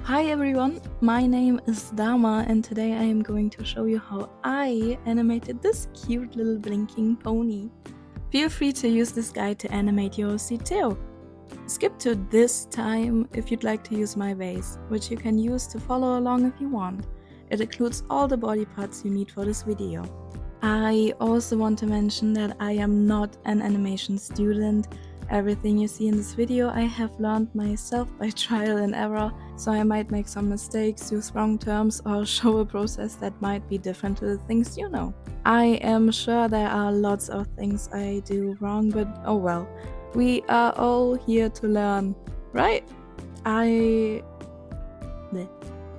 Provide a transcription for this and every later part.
Hi everyone, my name is Dama and today I am going to show you how I animated this cute little blinking pony. Feel free to use this guide to animate your OC too. Skip to this time if you'd like to use my vase, which you can use to follow along if you want. It includes all the body parts you need for this video. I also want to mention that I am not an animation student. Everything you see in this video I have learned myself by trial and error, so I might make some mistakes, use wrong terms, or show a process that might be different to the things you know. I am sure there are lots of things I do wrong, but oh well. We are all here to learn, right?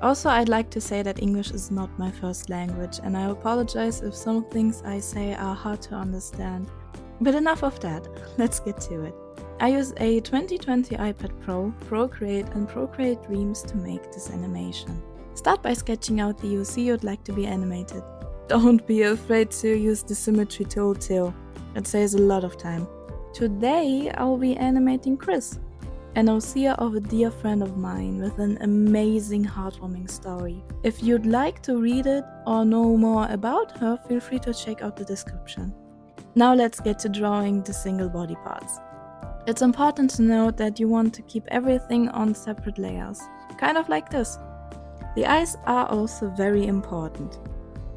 Also, I'd like to say that English is not my first language, and I apologize if some things I say are hard to understand. But enough of that, let's get to it. I use a 2020 iPad Pro, Procreate and Procreate Dreams to make this animation. Start by sketching out the OC you'd like to be animated. Don't be afraid to use the symmetry tool too, it saves a lot of time. Today I'll be animating Chris, an OC of a dear friend of mine with an amazing heartwarming story. If you'd like to read it or know more about her, feel free to check out the description. Now let's get to drawing the single body parts. It's important to note that you want to keep everything on separate layers, kind of like this. The eyes are also very important.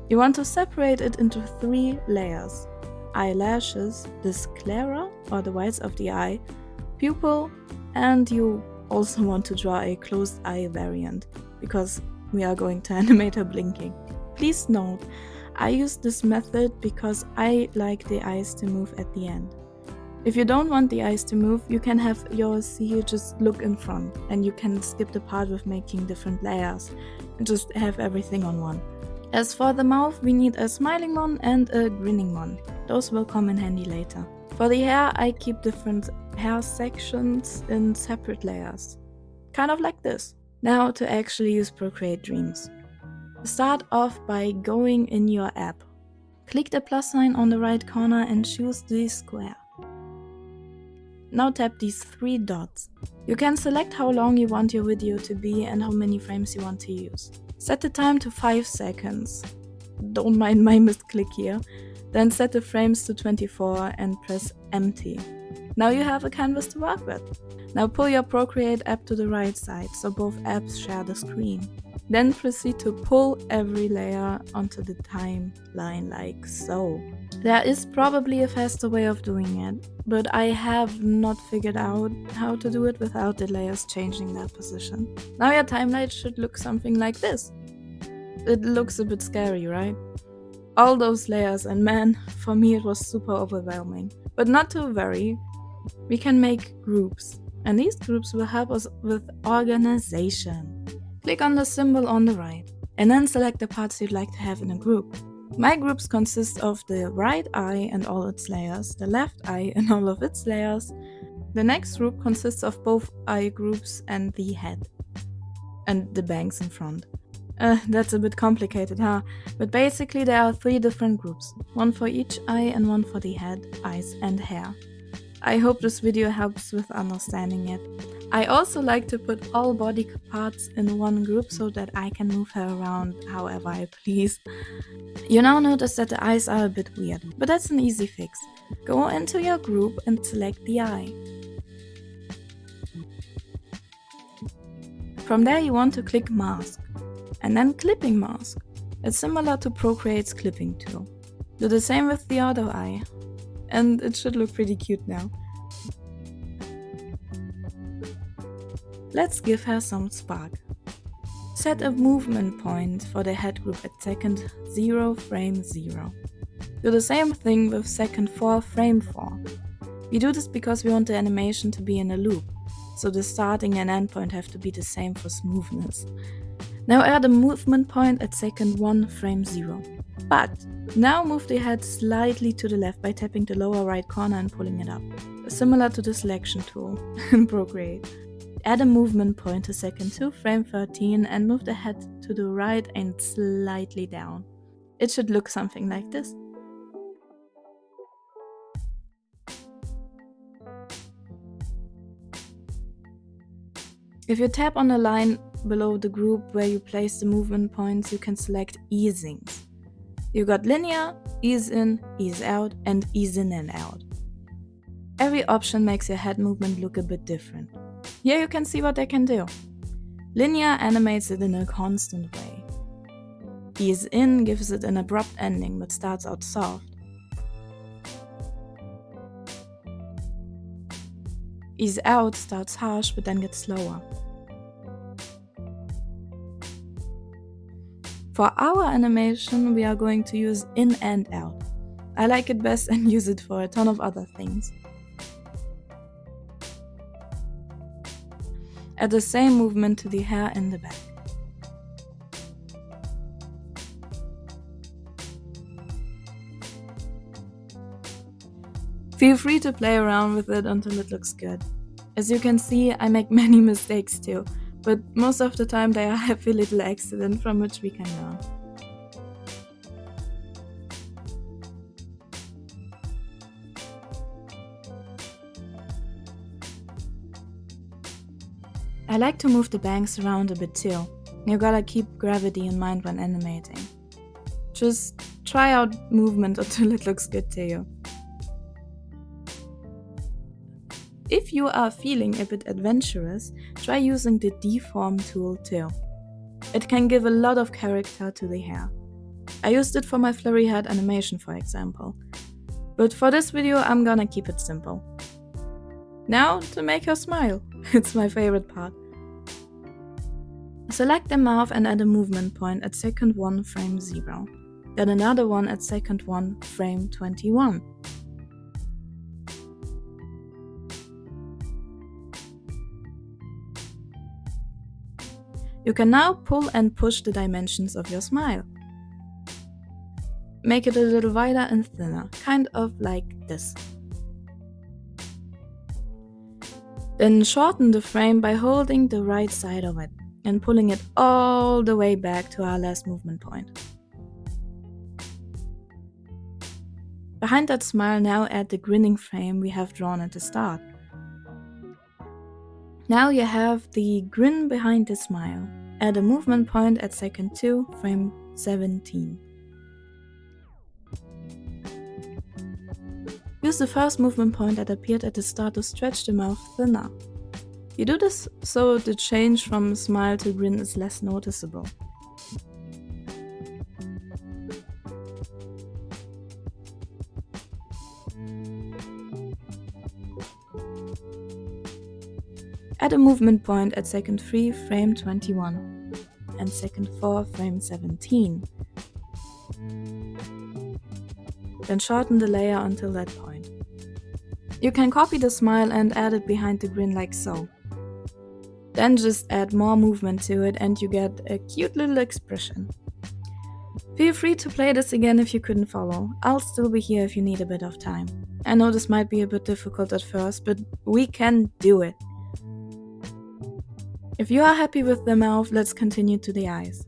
You want to separate it into 3 layers: eyelashes, the sclera or the whites of the eye, pupil, and you also want to draw a closed eye variant, because we are going to animate her blinking. Please note, I use this method because I like the eyes to move at the end. If you don't want the eyes to move, you can have your OC just look in front, and you can skip the part with making different layers and just have everything on one. As for the mouth, we need a smiling one and a grinning one. Those will come in handy later. For the hair, I keep different hair sections in separate layers, kind of like this. Now to actually use Procreate Dreams. Start off by going in your app. Click the plus sign on the right corner and choose the square. Now tap these 3 dots. You can select how long you want your video to be and how many frames you want to use. Set the time to 5 seconds. Don't mind my misclick here. Then set the frames to 24 and press empty. Now you have a canvas to work with. Now pull your Procreate app to the right side so both apps share the screen. Then proceed to pull every layer onto the timeline like so. There is probably a faster way of doing it, but I have not figured out how to do it without the layers changing their position. Now your timeline should look something like this. It looks a bit scary, right? All those layers, and man, for me it was super overwhelming. But not to worry, we can make groups, and these groups will help us with organization. Click on the symbol on the right, and then select the parts you'd like to have in a group. My groups consist of the right eye and all its layers, the left eye and all of its layers. The next group consists of both eye groups and the head, and the bangs in front. That's a bit complicated, huh? But basically there are 3 different groups, one for each eye and one for the head, eyes and hair. I hope this video helps with understanding it. I also like to put all body parts in one group so that I can move her around however I please. You now notice that the eyes are a bit weird, but that's an easy fix. Go into your group and select the eye. From there you want to click Mask, and then Clipping Mask. It's similar to Procreate's clipping tool. Do the same with the other eye, and it should look pretty cute now. Let's give her some spark. Set a movement point for the head group at second 0, frame 0. Do the same thing with second 4, frame 4. We do this because we want the animation to be in a loop, so the starting and end point have to be the same for smoothness. Now add a movement point at second 1, frame 0. But now move the head slightly to the left by tapping the lower right corner and pulling it up, similar to the selection tool in Procreate. Add a movement point to second 2, frame 13 and move the head to the right and slightly down. It should look something like this. If you tap on a line below the group where you place the movement points, you can select easings. You got linear, ease in, ease out, and ease in and out. Every option makes your head movement look a bit different. Here you can see what they can do. Linear animates it in a constant way. Ease in gives it an abrupt ending but starts out soft. Ease out starts harsh but then gets slower. For our animation, we are going to use in and out. I like it best and use it for a ton of other things. Add the same movement to the hair in the back. Feel free to play around with it until it looks good. As you can see, I make many mistakes too, but most of the time they are happy little accidents from which we can learn. I like to move the bangs around a bit too. You gotta keep gravity in mind when animating. Just try out movement until it looks good to you. If you are feeling a bit adventurous, try using the deform tool too. It can give a lot of character to the hair. I used it for my flurry head animation, for example. But for this video I'm gonna keep it simple. Now to make her smile. It's my favorite part. Select the mouth and add a movement point at second 1 frame 0. Then another one at second 1 frame 21. You can now pull and push the dimensions of your smile. Make it a little wider and thinner, kind of like this. Then shorten the frame by holding the right side of it and pulling it all the way back to our last movement point. Behind that smile, now add the grinning frame we have drawn at the start. Now you have the grin behind the smile. Add a movement point at second 2, frame 17. Use the first movement point that appeared at the start to stretch the mouth thinner. You do this so the change from smile to grin is less noticeable. Add a movement point at second 3, frame 21 and second 4, frame 17. Then shorten the layer until that point. You can copy the smile and add it behind the grin like so. Then just add more movement to it and you get a cute little expression. Feel free to play this again if you couldn't follow. I'll still be here if you need a bit of time. I know this might be a bit difficult at first, but we can do it. If you are happy with the mouth, let's continue to the eyes.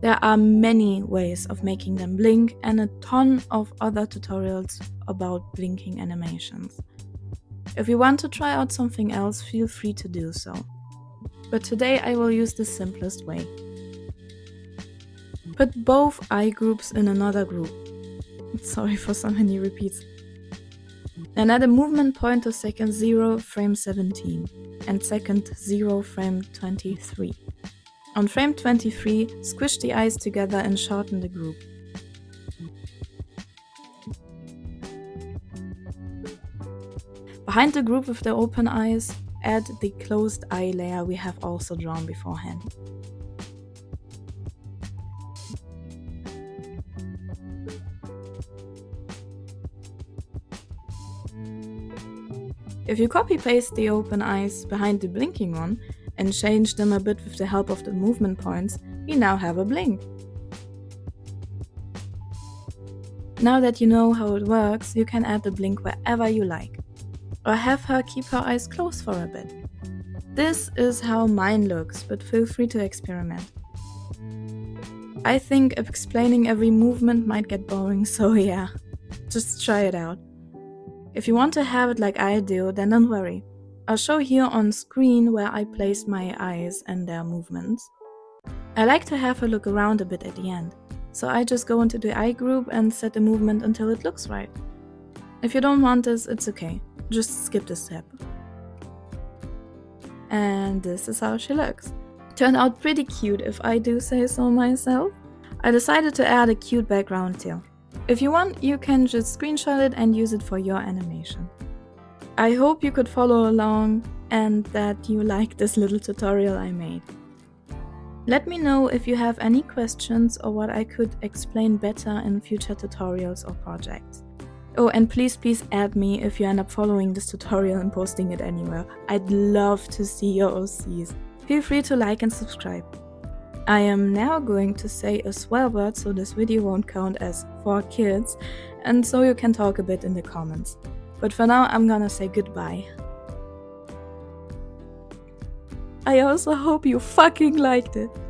There are many ways of making them blink and a ton of other tutorials about blinking animations. If you want to try out something else, feel free to do so. But today I will use the simplest way. Put both eye groups in another group. Sorry for so many repeats. Then add a movement point to second 0, frame 17 and second 0, frame 23. On frame 23, squish the eyes together and shorten the group. Behind the group with the open eyes, add the closed eye layer we have also drawn beforehand. If you copy-paste the open eyes behind the blinking one and change them a bit with the help of the movement points, we now have a blink. Now that you know how it works, you can add the blink wherever you like. Or have her keep her eyes closed for a bit. This is how mine looks, but feel free to experiment. I think explaining every movement might get boring, so yeah, just try it out. If you want to have it like I do, then don't worry. I'll show here on screen where I place my eyes and their movements. I like to have a look around a bit at the end, so I just go into the eye group and set the movement until it looks right. If you don't want this, it's okay, just skip this step. And this is how she looks. Turned out pretty cute if I do say so myself. I decided to add a cute background too. If you want, you can just screenshot it and use it for your animation. I hope you could follow along and that you liked this little tutorial I made. Let me know if you have any questions or what I could explain better in future tutorials or projects. Oh, and please add me if you end up following this tutorial and posting it anywhere. I'd love to see your OCs. Feel free to like and subscribe. I am now going to say a swear word so this video won't count as for kids, and so you can talk a bit in the comments. But for now, I'm gonna say goodbye. I also hope you fucking liked it.